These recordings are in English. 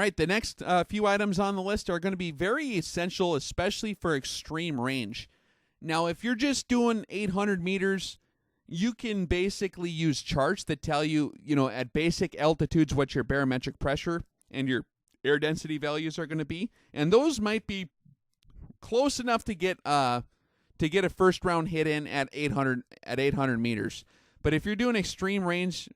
right, the next few items on the list are going to be very essential, especially for extreme range. Now, if you're just doing 800 meters, you can basically use charts that tell you, at basic altitudes what your barometric pressure and your air density values are going to be, and those might be close enough to get a first round hit in at 800 meters. But if you're doing extreme range,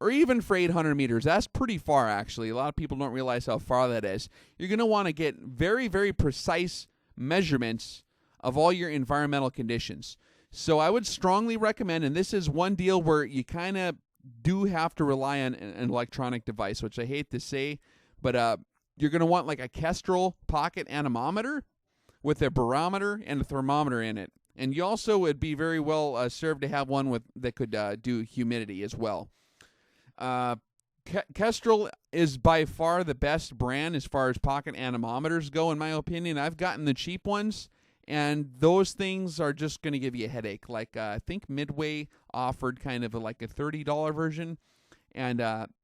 or even for 800 meters, that's pretty far, actually. A lot of people don't realize how far that is. You're going to want to get very, very precise measurements of all your environmental conditions. So I would strongly recommend, and this is one deal where you kind of do have to rely on an electronic device, which I hate to say, but you're going to want like a Kestrel pocket anemometer with a barometer and a thermometer in it. And you also would be very well served to have one that could do humidity as well. Kestrel is by far the best brand as far as pocket anemometers go, in my opinion. I've gotten the cheap ones, and those things are just going to give you a headache. Like, I think Midway offered kind of like a $30 version, and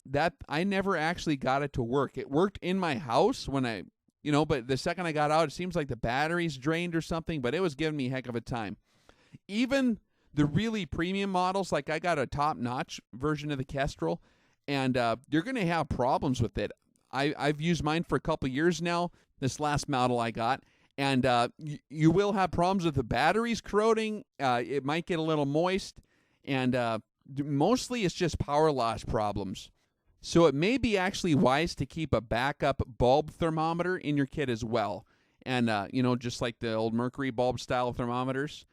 that I never actually got it to work. It worked in my house when but the second I got out, it seems like the battery's drained or something, but it was giving me a heck of a time. Even the really premium models, like I got a top-notch version of the Kestrel, and you're going to have problems with it. I've used mine for a couple years now, this last model I got, and you will have problems with the batteries corroding. It might get a little moist, and mostly it's just power loss problems. So it may be actually wise to keep a backup bulb thermometer in your kit as well. And, just like the old mercury bulb style thermometers,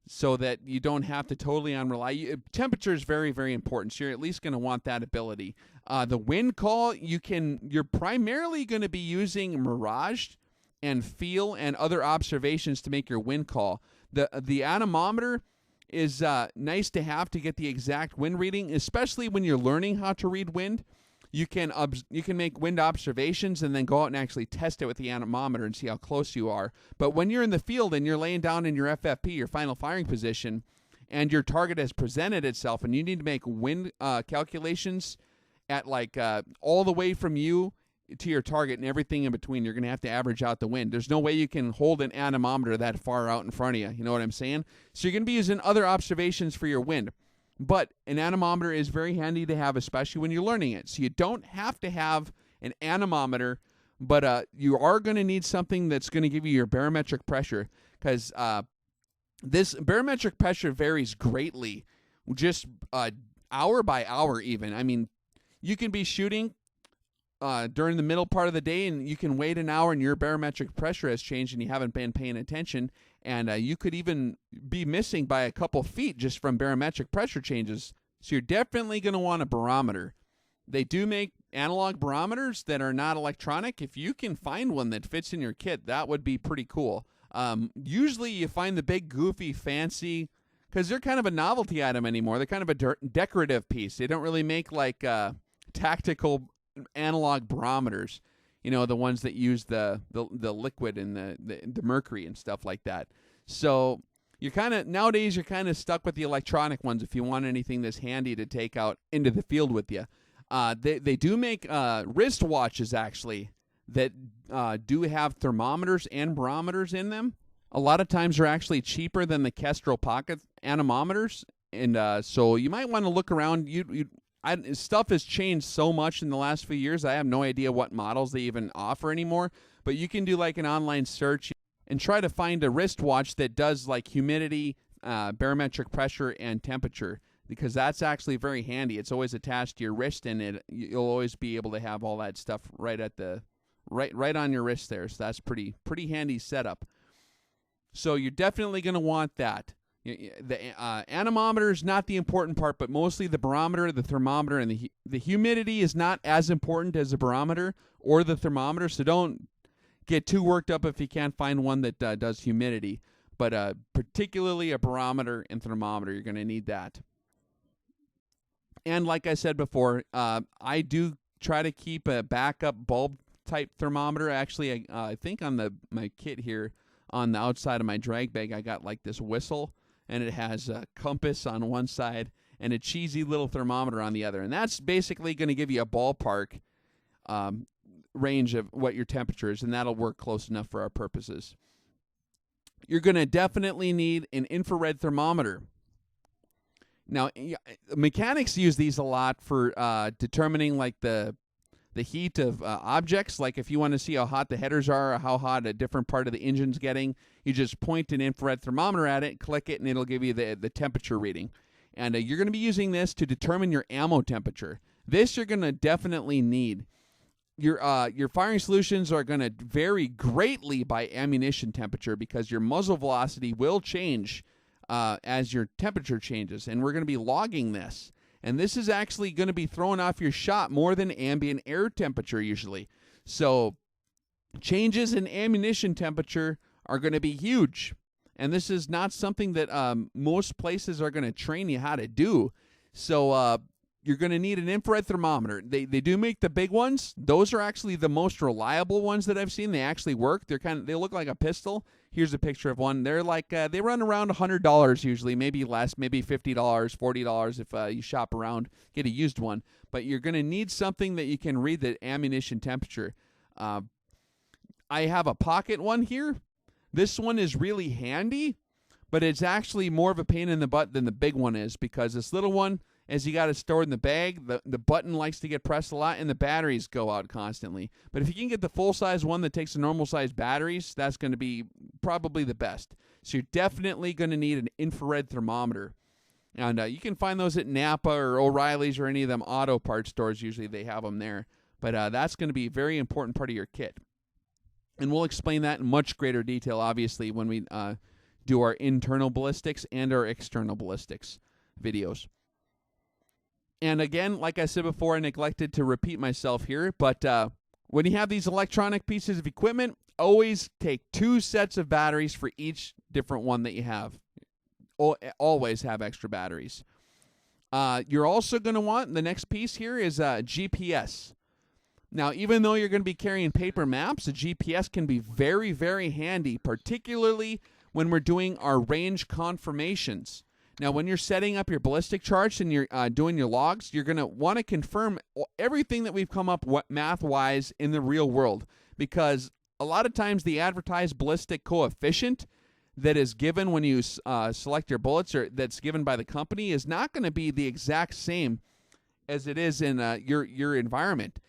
so that you don't have to totally rely. Temperature is very, very important, so you're at least going to want that ability. The wind call, you're primarily going to be using mirage and feel and other observations to make your wind call. The anemometer is nice to have to get the exact wind reading, especially when you're learning how to read wind. You can make wind observations and then go out and actually test it with the anemometer and see how close you are. But when you're in the field and you're laying down in your FFP, your final firing position, and your target has presented itself, and you need to make wind calculations at all the way from you to your target and everything in between, you're going to have to average out the wind. There's no way you can hold an anemometer that far out in front of you. You know what I'm saying? So you're going to be using other observations for your wind. But an anemometer is very handy to have, especially when you're learning it. So you don't have to have an anemometer, but you are going to need something that's going to give you your barometric pressure, because this barometric pressure varies greatly, just hour by hour even. I mean, you can be shooting during the middle part of the day, and you can wait an hour and your barometric pressure has changed and you haven't been paying attention, and you could even be missing by a couple feet just from barometric pressure changes. So you're definitely going to want a barometer. They do make analog barometers that are not electronic. If you can find one that fits in your kit, that would be pretty cool. Usually you find the big, goofy, fancy, because they're kind of a novelty item anymore. They're kind of a decorative piece. They don't really make tactical analog barometers, the ones that use the liquid and the mercury and stuff like that. So nowadays you're kind of stuck with the electronic ones if you want anything that's handy to take out into the field with you. They do make wristwatches actually that do have thermometers and barometers in them. A lot of times they're actually cheaper than the Kestrel pocket anemometers, and so you might want to look around. Stuff has changed so much in the last few years, I have no idea what models they even offer anymore, but you can do an online search and try to find a wristwatch that does humidity, barometric pressure, and temperature, because that's actually very handy. It's always attached to your wrist, and you'll always be able to have all that stuff right on your wrist there. So that's pretty handy setup. So you're definitely going to want that. The anemometer is not the important part, but mostly the barometer, the thermometer, and the humidity is not as important as the barometer or the thermometer, so don't get too worked up if you can't find one that does humidity. But particularly a barometer and thermometer, you're going to need that. And like I said before, I do try to keep a backup bulb-type thermometer. Actually, I think on my kit here, on the outside of my drag bag, I got this whistle, and it has a compass on one side and a cheesy little thermometer on the other. And that's basically going to give you a ballpark range of what your temperature is, and that'll work close enough for our purposes. You're going to definitely need an infrared thermometer. Now, mechanics use these a lot for determining like the heat of objects. Like if you want to see how hot the headers are or how hot a different part of the engine's getting, you just point an infrared thermometer at it, click it, and it'll give you the temperature reading. And you're going to be using this to determine your ammo temperature. This you're going to definitely need. Your firing solutions are going to vary greatly by ammunition temperature because your muzzle velocity will change as your temperature changes, and we're going to be logging this. And this is actually going to be throwing off your shot more than ambient air temperature usually. So changes in ammunition temperature are going to be huge. And this is not something that most places are going to train you how to do. So you're going to need an infrared thermometer. They do make the big ones. Those are actually the most reliable ones that I've seen. They actually work. They look like a pistol. Here's a picture of one. They're like they run around $100 usually, maybe less, maybe $50, $40 if you shop around, get a used one. But you're going to need something that you can read the ammunition temperature. I have a pocket one here. This one is really handy, but it's actually more of a pain in the butt than the big one is because this little one, as you got it stored in the bag, the button likes to get pressed a lot and the batteries go out constantly. But if you can get the full-size one that takes the normal-size batteries, that's going to be probably the best. So you're definitely going to need an infrared thermometer. And you can find those at Napa or O'Reilly's or any of them auto parts stores. Usually they have them there. But that's going to be a very important part of your kit. And we'll explain that in much greater detail, obviously, when we do our internal ballistics and our external ballistics videos. And again, like I said before, I neglected to repeat myself here, but when you have these electronic pieces of equipment, always take 2 sets of batteries for each different one that you have. Always have extra batteries. You're also going to want, the next piece here is GPS. Now, even though you're going to be carrying paper maps, a GPS can be very, very handy, particularly when we're doing our range confirmations. Now, when you're setting up your ballistic charts and you're doing your logs, you're going to want to confirm everything that we've come up math-wise in the real world, because a lot of times the advertised ballistic coefficient that is given when you select your bullets, or that's given by the company, is not going to be the exact same as it is in your environment.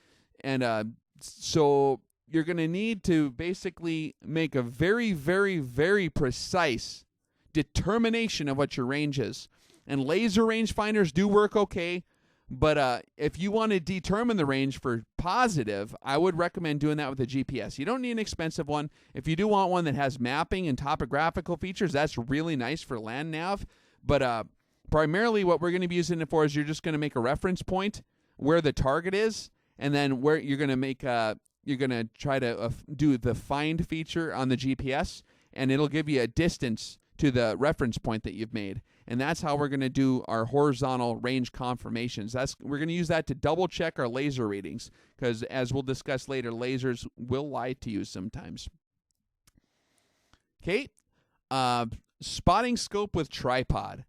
And so you're going to need to basically make a very, very, very precise determination of what your range is. And laser rangefinders do work okay, but if you want to determine the range for positive, I would recommend doing that with a GPS. You don't need an expensive one. If you do want one that has mapping and topographical features, that's really nice for land nav. But primarily what we're going to be using it for is you're just going to make a reference point where the target is, and then where you're going to make you're going to try to do the find feature on the GPS, and it'll give you a distance to the reference point that you've made. And that's how we're going to do our horizontal range confirmations. We're going to use that to double check our laser readings, because as we'll discuss later, lasers will lie to you sometimes. Okay, spotting scope with tripod.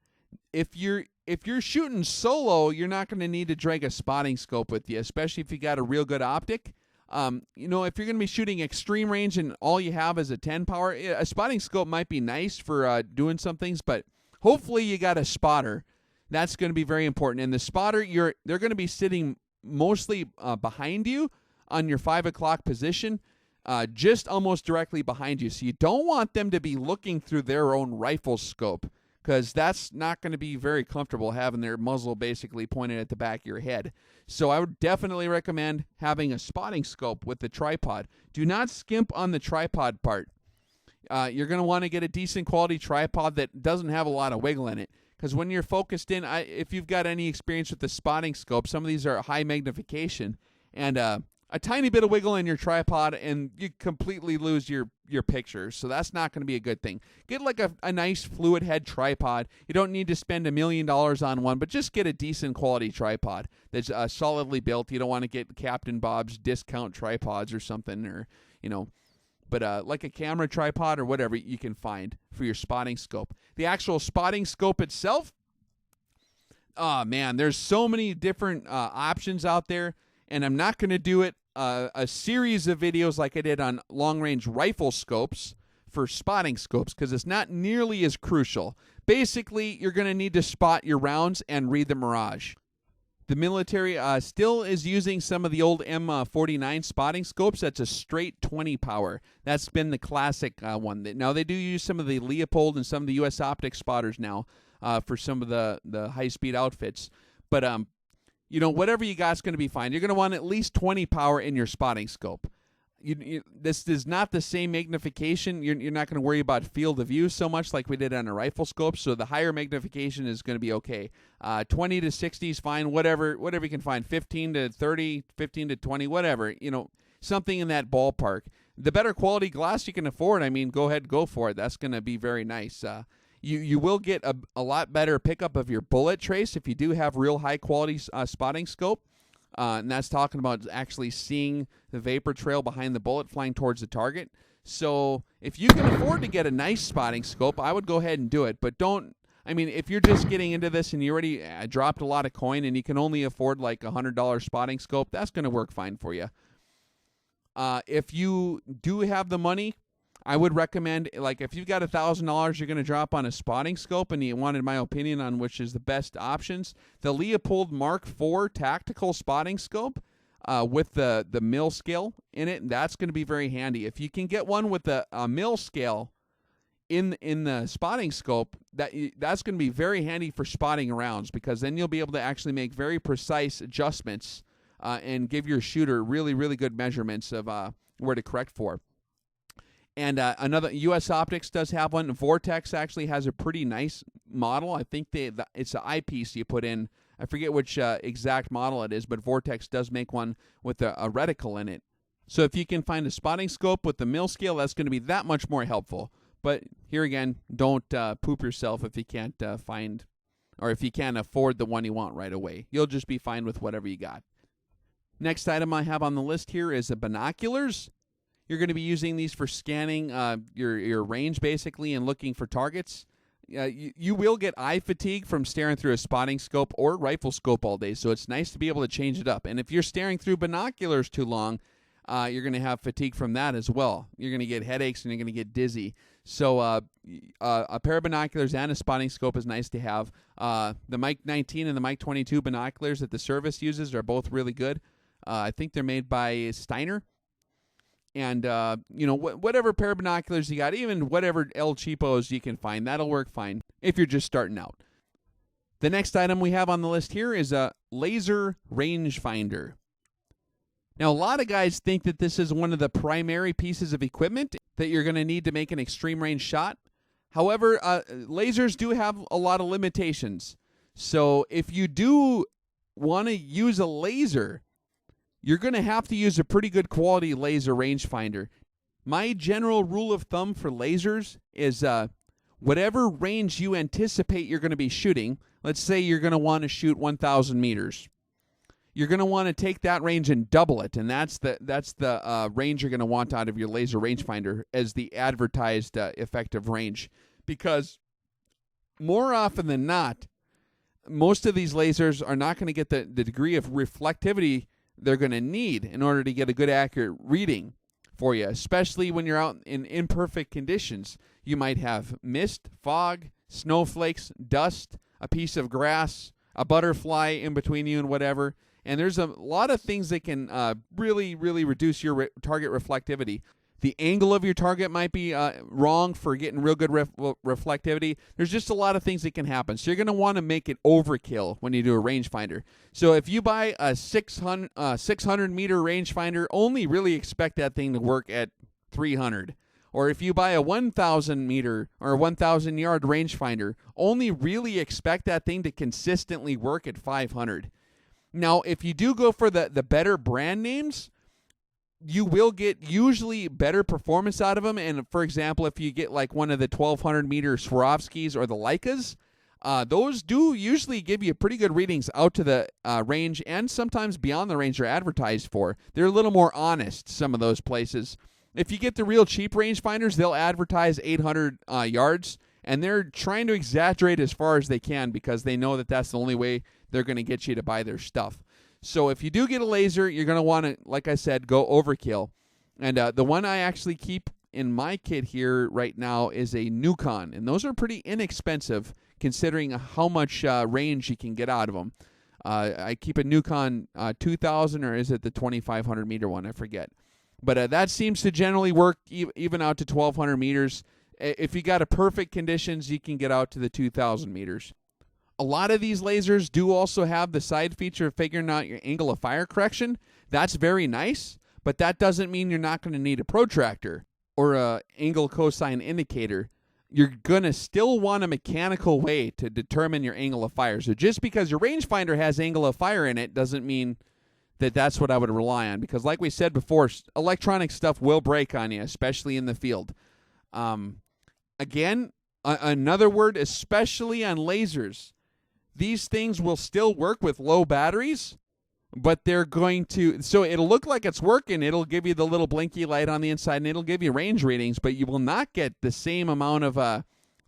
If you're shooting solo, you're not going to need to drag a spotting scope with you, especially if you got a real good optic. If you're going to be shooting extreme range and all you have is a 10 power, a spotting scope might be nice for doing some things, but hopefully you got a spotter. That's going to be very important. And the spotter, they're going to be sitting mostly behind you on your 5 o'clock position, just almost directly behind you. So you don't want them to be looking through their own rifle scope, because that's not going to be very comfortable having their muzzle basically pointed at the back of your head. So I would definitely recommend having a spotting scope with the tripod. Do not skimp on the tripod part. You're going to want to get a decent quality tripod that doesn't have a lot of wiggle in it, because when you're focused in, if you've got any experience with the spotting scope, some of these are high magnification, and a tiny bit of wiggle in your tripod and you completely lose your picture. So that's not going to be a good thing. Get like a nice fluid head tripod. You don't need to spend $1 million on one, but just get a decent quality tripod that's solidly built. You don't want to get Captain Bob's discount tripods or something, or but like a camera tripod or whatever you can find for your spotting scope. The actual spotting scope itself, oh man, there's so many different options out there, and I'm not going to do it a series of videos like I did on long-range rifle scopes for spotting scopes, because it's not nearly as crucial. Basically, you're going to need to spot your rounds and read the mirage. The military still is using some of the old M49 spotting scopes. That's a straight 20 power. That's been the classic one. Now, they do use some of the Leopold and some of the U.S. Optics spotters now for some of the high-speed outfits. But, whatever you got is going to be fine. You're going to want at least 20 power in your spotting scope. This is not the same magnification. You're not going to worry about field of view so much like we did on a rifle scope, so the higher magnification is going to be okay. 20 to 60 is fine, whatever you can find. 15 to 30, 15 to 20, whatever, something in that ballpark. The better quality glass you can afford, go ahead, go for it. That's going to be very nice. You will get a lot better pickup of your bullet trace if you do have real high quality spotting scope. And that's talking about actually seeing the vapor trail behind the bullet flying towards the target. So if you can afford to get a nice spotting scope, I would go ahead and do it. But if you're just getting into this and you already dropped a lot of coin and you can only afford like a $100 spotting scope, that's going to work fine for you. If you do have the money, I would recommend, like, if you've got $1,000 you're going to drop on a spotting scope and you wanted my opinion on which is the best options, the Leopold Mark IV tactical spotting scope with the mil scale in it, that's going to be very handy. If you can get one with a mil scale in the spotting scope, that's going to be very handy for spotting rounds, because then you'll be able to actually make very precise adjustments and give your shooter really, really good measurements of where to correct for. And another, U.S. Optics does have one. Vortex actually has a pretty nice model. I think it's an eyepiece you put in. I forget which exact model it is, but Vortex does make one with a reticle in it. So if you can find a spotting scope with the mil scale, that's going to be that much more helpful. But here again, don't poop yourself if you can't find, or if you can't afford the one you want right away. You'll just be fine with whatever you got. Next item I have on the list here is the binoculars. You're going to be using these for scanning your range, basically, and looking for targets. You will get eye fatigue from staring through a spotting scope or rifle scope all day, so it's nice to be able to change it up. And if you're staring through binoculars too long, you're going to have fatigue from that as well. You're going to get headaches and you're going to get dizzy. So a pair of binoculars and a spotting scope is nice to have. The Mike 19 and the Mike 22 binoculars that the service uses are both really good. I think they're made by Steiner. And, whatever pair of binoculars you got, even whatever El Cheapos you can find, that'll work fine if you're just starting out. The next item we have on the list here is a laser rangefinder. Now, a lot of guys think that this is one of the primary pieces of equipment that you're going to need to make an extreme range shot. However, lasers do have a lot of limitations. So if you do want to use a laser, you're going to have to use a pretty good quality laser rangefinder. My general rule of thumb for lasers is whatever range you anticipate you're going to be shooting, let's say you're going to want to shoot 1,000 meters. You're going to want to take that range and double it, and that's the range you're going to want out of your laser rangefinder as the advertised effective range. Because more often than not, most of these lasers are not going to get the degree of reflectivity they're going to need in order to get a good accurate reading for you, especially when you're out in imperfect conditions. You might have mist, fog, snowflakes, dust, a piece of grass, a butterfly in between you and whatever. And there's a lot of things that can really, really reduce your target reflectivity. The angle of your target might be wrong for getting real good reflectivity. There's just a lot of things that can happen. So you're going to want to make it overkill when you do a rangefinder. So if you buy a 600 meter rangefinder, only really expect that thing to work at 300. Or if you buy a 1,000 meter or 1,000 yard rangefinder, only really expect that thing to consistently work at 500. Now, if you do go for the better brand names, you will get usually better performance out of them. And for example, if you get like one of the 1,200 meter Swarovskis or the Leicas, those do usually give you pretty good readings out to the range and sometimes beyond the range they're advertised for. They're a little more honest, some of those places. If you get the real cheap rangefinders, they'll advertise 800 yards, and they're trying to exaggerate as far as they can because they know that that's the only way they're going to get you to buy their stuff. So if you do get a laser, you're going to want to, like I said, go overkill. And the one I actually keep in my kit here right now is a Nukon, and those are pretty inexpensive considering how much range you can get out of them. I keep a Nukon 2000, or is it the 2500 meter one? I forget. But that seems to generally work even out to 1200 meters. If you got a perfect conditions, you can get out to the 2000 meters. A lot of these lasers do also have the side feature of figuring out your angle of fire correction. That's very nice, but that doesn't mean you're not going to need a protractor or a angle cosine indicator. You're going to still want a mechanical way to determine your angle of fire. So just because your rangefinder has angle of fire in it doesn't mean that that's what I would rely on. Because like we said before, electronic stuff will break on you, especially in the field. Again, another word, especially on lasers. These things will still work with low batteries, but they're going to, so it'll look like it's working. It'll give you the little blinky light on the inside, and it'll give you range readings, but you will not get the same amount of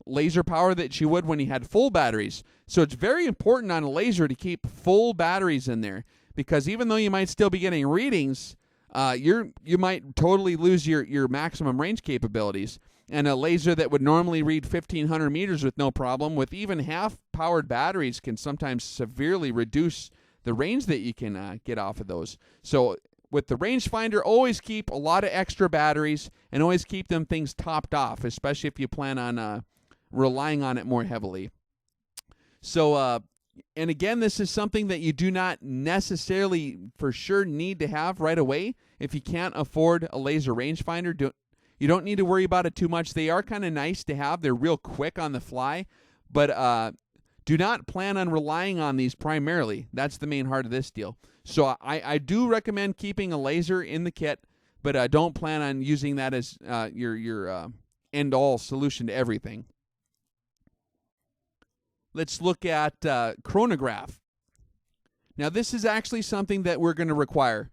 laser power that you would when you had full batteries. So it's very important on a laser to keep full batteries in there, because even though you might still be getting readings, you might totally lose your maximum range capabilities. And a laser that would normally read 1,500 meters with no problem, with even half-powered batteries, can sometimes severely reduce the range that you can get off of those. So with the rangefinder, always keep a lot of extra batteries and always keep them things topped off, especially if you plan on relying on it more heavily. So, and again, this is something that you do not necessarily for sure need to have right away. If you can't afford a laser rangefinder, you don't need to worry about it too much. They are kind of nice to have. They're real quick on the fly, but do not plan on relying on these primarily. That's the main heart of this deal. So I do recommend keeping a laser in the kit, but don't plan on using that as your end-all solution to everything. Let's look at chronograph. Now, this is actually something that we're going to require.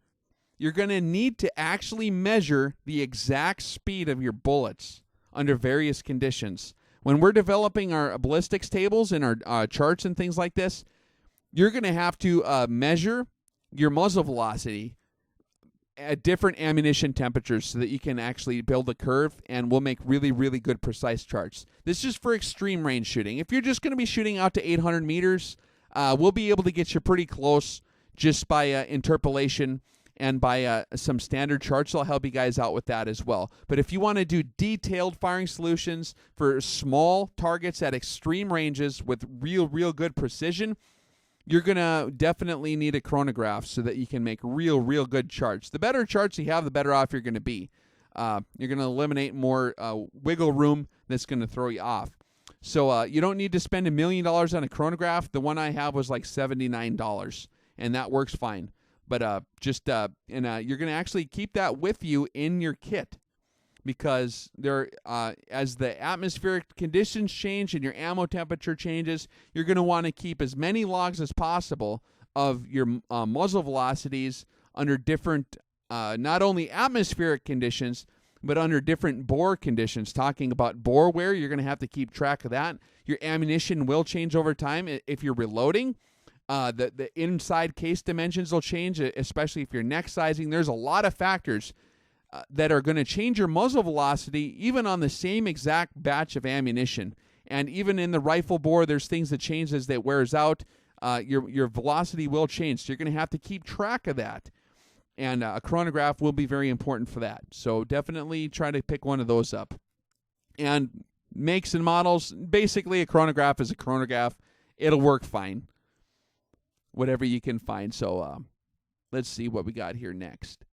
You're going to need to actually measure the exact speed of your bullets under various conditions. When we're developing our ballistics tables and our charts and things like this, you're going to have to measure your muzzle velocity at different ammunition temperatures so that you can actually build a curve, and we'll make really, really good precise charts. This is for extreme range shooting. If you're just going to be shooting out to 800 meters, we'll be able to get you pretty close just by interpolation. And by some standard charts, I'll help you guys out with that as well. But if you want to do detailed firing solutions for small targets at extreme ranges with real good precision, you're going to definitely need a chronograph so that you can make real good charts. The better charts you have, the better off you're going to be. You're going to eliminate more wiggle room that's going to throw you off. So you don't need to spend $1 million on a chronograph. The one I have was like $79, and that works fine. But you're going to actually keep that with you in your kit, because as the atmospheric conditions change and your ammo temperature changes, you're going to want to keep as many logs as possible of your muzzle velocities under different, not only atmospheric conditions, but under different bore conditions. Talking about bore wear, you're going to have to keep track of that. Your ammunition will change over time if you're reloading. The inside case dimensions will change, especially if you're neck sizing. There's a lot of factors that are going to change your muzzle velocity even on the same exact batch of ammunition. And even in the rifle bore, there's things that change as it wears out. Your velocity will change, so you're going to have to keep track of that. And a chronograph will be very important for that. So definitely try to pick one of those up. And makes and models, basically a chronograph is a chronograph. It'll work fine, whatever you can find. So let's see what we got here next.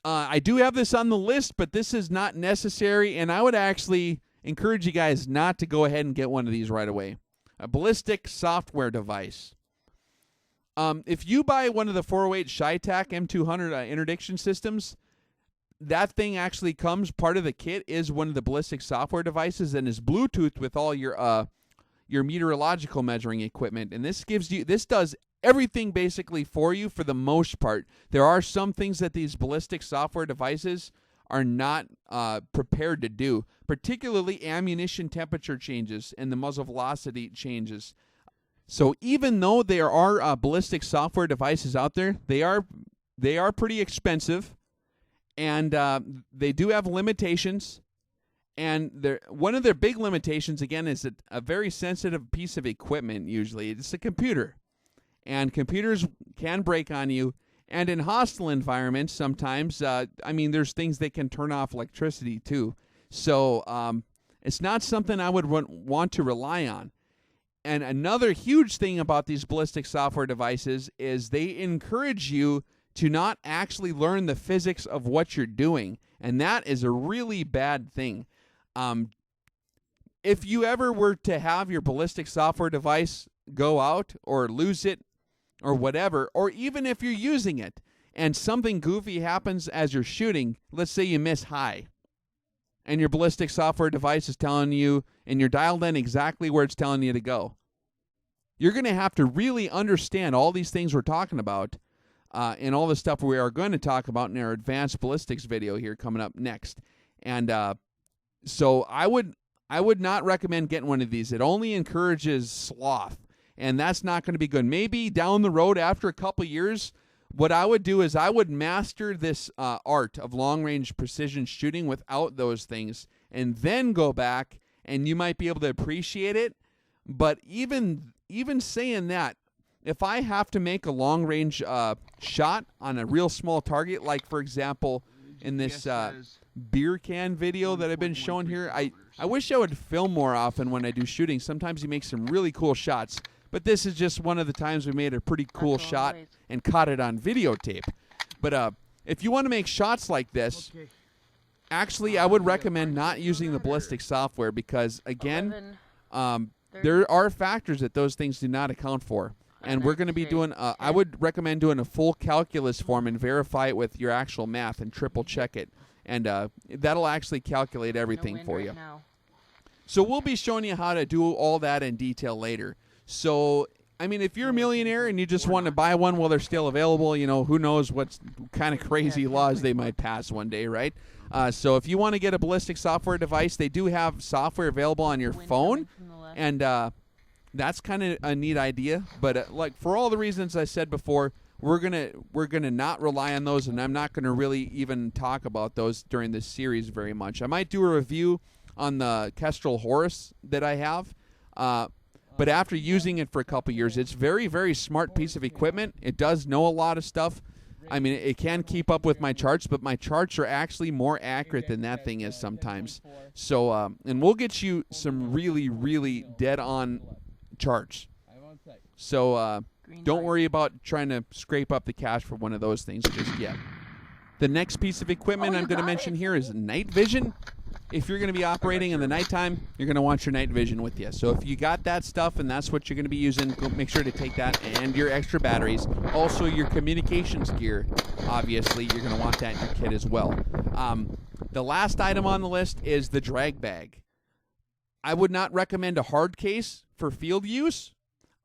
I do have this on the list, but this is not necessary, and I would actually encourage you guys not to go ahead and get one of these right away. A ballistic software device. If you buy one of the 408 Shytac M200 interdiction systems, that thing actually comes, part of the kit is one of the ballistic software devices and is Bluetooth with all your meteorological measuring equipment. And this does everything basically for you for the most part. There are some things that these ballistic software devices are not prepared to do, particularly ammunition temperature changes and the muzzle velocity changes. So even though there are ballistic software devices out there, they are pretty expensive, and they do have limitations. And one of their big limitations, again, is a very sensitive piece of equipment. Usually, it's a computer, and computers can break on you. And in hostile environments, sometimes, there's things that can turn off electricity too. So it's not something I would want to rely on. And another huge thing about these ballistic software devices is they encourage you to not actually learn the physics of what you're doing. And that is a really bad thing. If you ever were to have your ballistic software device go out or lose it or whatever, or even if you're using it and something goofy happens as you're shooting, let's say you miss high, and your ballistic software device is telling you, and you're dialed in exactly where it's telling you to go, you're going to have to really understand all these things we're talking about and all the stuff we are going to talk about in our advanced ballistics video here coming up next. And so I would not recommend getting one of these. It only encourages sloth, and that's not going to be good. Maybe down the road after a couple years, what I would do is I would master this art of long-range precision shooting without those things, and then go back, and you might be able to appreciate it. But even saying that, if I have to make a long-range shot on a real small target, like, for example, in this beer can video that I've been showing here, I wish I would film more often when I do shooting. Sometimes you make some really cool shots. But this is just one of the times we made a pretty cool shot and caught it on videotape. But if you want to make shots like this, actually, I would recommend not using the ballistic software because, again, there are factors that those things do not account for. And we're going to be doing, I would recommend doing a full calculus form and verify it with your actual math and triple check it. And that'll actually calculate everything for you. So we'll be showing you how to do all that in detail later. So, if you're a millionaire and you just want to buy one while they're still available, who knows what kind of crazy laws they might pass one day, right? So if you want to get a ballistic software device, they do have software available on your phone, and that's kind of a neat idea. But like for all the reasons I said before, we're gonna not rely on those, and I'm not gonna really even talk about those during this series very much. I might do a review on the Kestrel Horus that I have. But after using it for a couple years, it's very, very smart piece of equipment. It does know a lot of stuff. It can keep up with my charts, but my charts are actually more accurate than that thing is sometimes. So, and we'll get you some really, really dead-on charts. So, don't worry about trying to scrape up the cash for one of those things just yet. The next piece of equipment I'm going to mention here is Nightvision. If you're going to be operating in the nighttime, you're going to want your Nightvision with you. So if you got that stuff and that's what you're going to be using, go make sure to take that and your extra batteries. Also, your communications gear, obviously, you're going to want that in your kit as well. The last item on the list is the drag bag. I would not recommend a hard case for field use.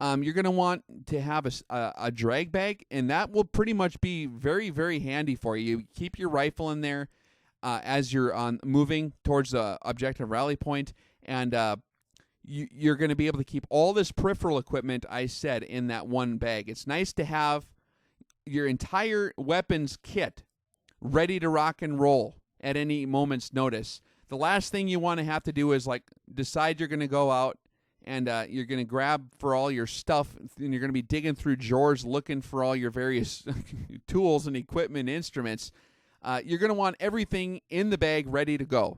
You're going to want to have a drag bag, and that will pretty much be very, very handy for you. Keep your rifle in there as you're moving towards the objective rally point, and you're going to be able to keep all this peripheral equipment, I said, in that one bag. It's nice to have your entire weapons kit ready to rock and roll at any moment's notice. The last thing you want to have to do is decide you're going to go out and you're going to grab for all your stuff, and you're going to be digging through drawers looking for all your various tools and equipment, instruments. You're going to want everything in the bag ready to go.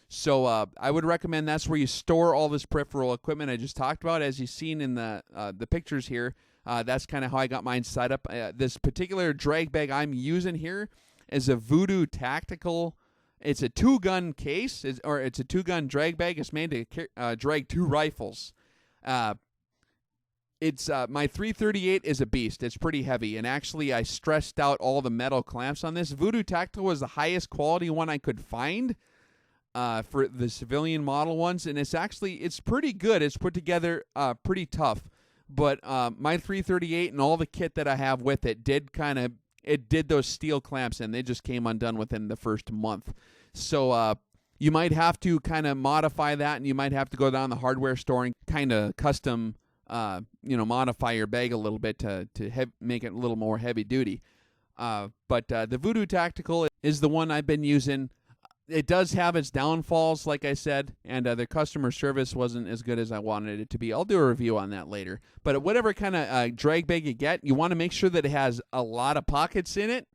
So I would recommend that's where you store all this peripheral equipment I just talked about. As you've seen in the pictures here, that's kind of how I got mine set up. This particular drag bag I'm using here is a Voodoo Tactical. It's a 2-gun case, or it's a 2-gun drag bag. It's made to drag 2 rifles. It's my 338 is a beast. It's pretty heavy, and actually I stressed out all the metal clamps on this. Voodoo Tactical was the highest quality one I could find for the civilian model ones, and it's pretty good. It's put together pretty tough, but my 338 and all the kit that I have with it did those steel clamps, and they just came undone within the first month. So you might have to kind of modify that, and you might have to go down the hardware store and kind of custom modify your bag a little bit to make it a little more heavy duty. But the Voodoo Tactical is the one I've been using. It does have its downfalls, like I said, and the customer service wasn't as good as I wanted it to be. I'll do a review on that later. But whatever kind of drag bag you get, you want to make sure that it has a lot of pockets in it,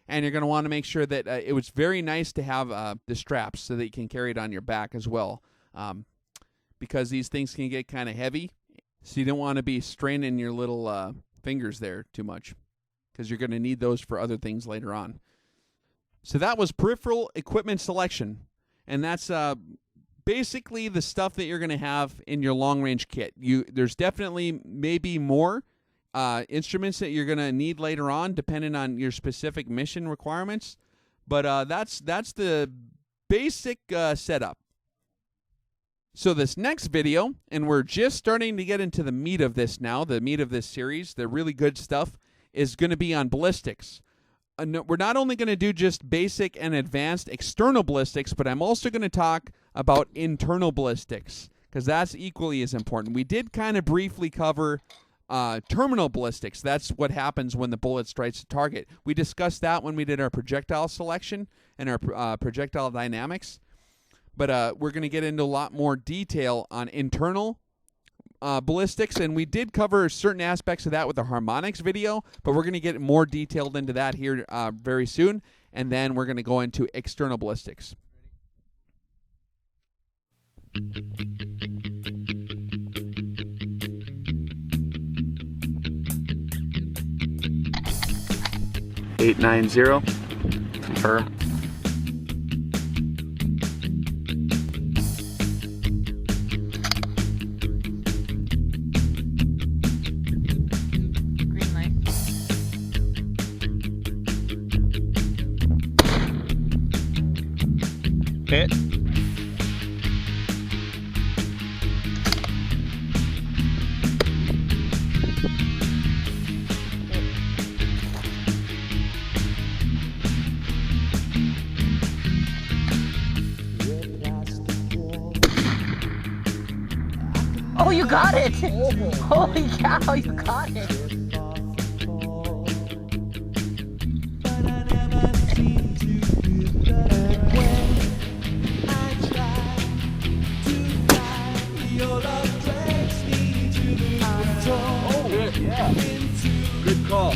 and you're going to want to make sure that it was very nice to have the straps so that you can carry it on your back as well, because these things can get kind of heavy, so you don't want to be straining your little fingers there too much, because you're going to need those for other things later on. So that was peripheral equipment selection, and that's basically the stuff that you're going to have in your long-range kit. There's definitely maybe more instruments that you're going to need later on, depending on your specific mission requirements, but that's the basic setup. So this next video, and we're just starting to get into the meat of this now, the meat of this series, the really good stuff, is going to be on ballistics. We're not only going to do just basic and advanced external ballistics, but I'm also going to talk about internal ballistics, because that's equally as important. We did kind of briefly cover terminal ballistics. That's what happens when the bullet strikes a target. We discussed that when we did our projectile selection and our projectile dynamics. But we're going to get into a lot more detail on internal ballistics, and we did cover certain aspects of that with the harmonics video, but we're going to get more detailed into that here very soon, and then we're going to go into external ballistics. $890. Confirm. Hit. Oh, you got it! Holy cow, you got it! Good call.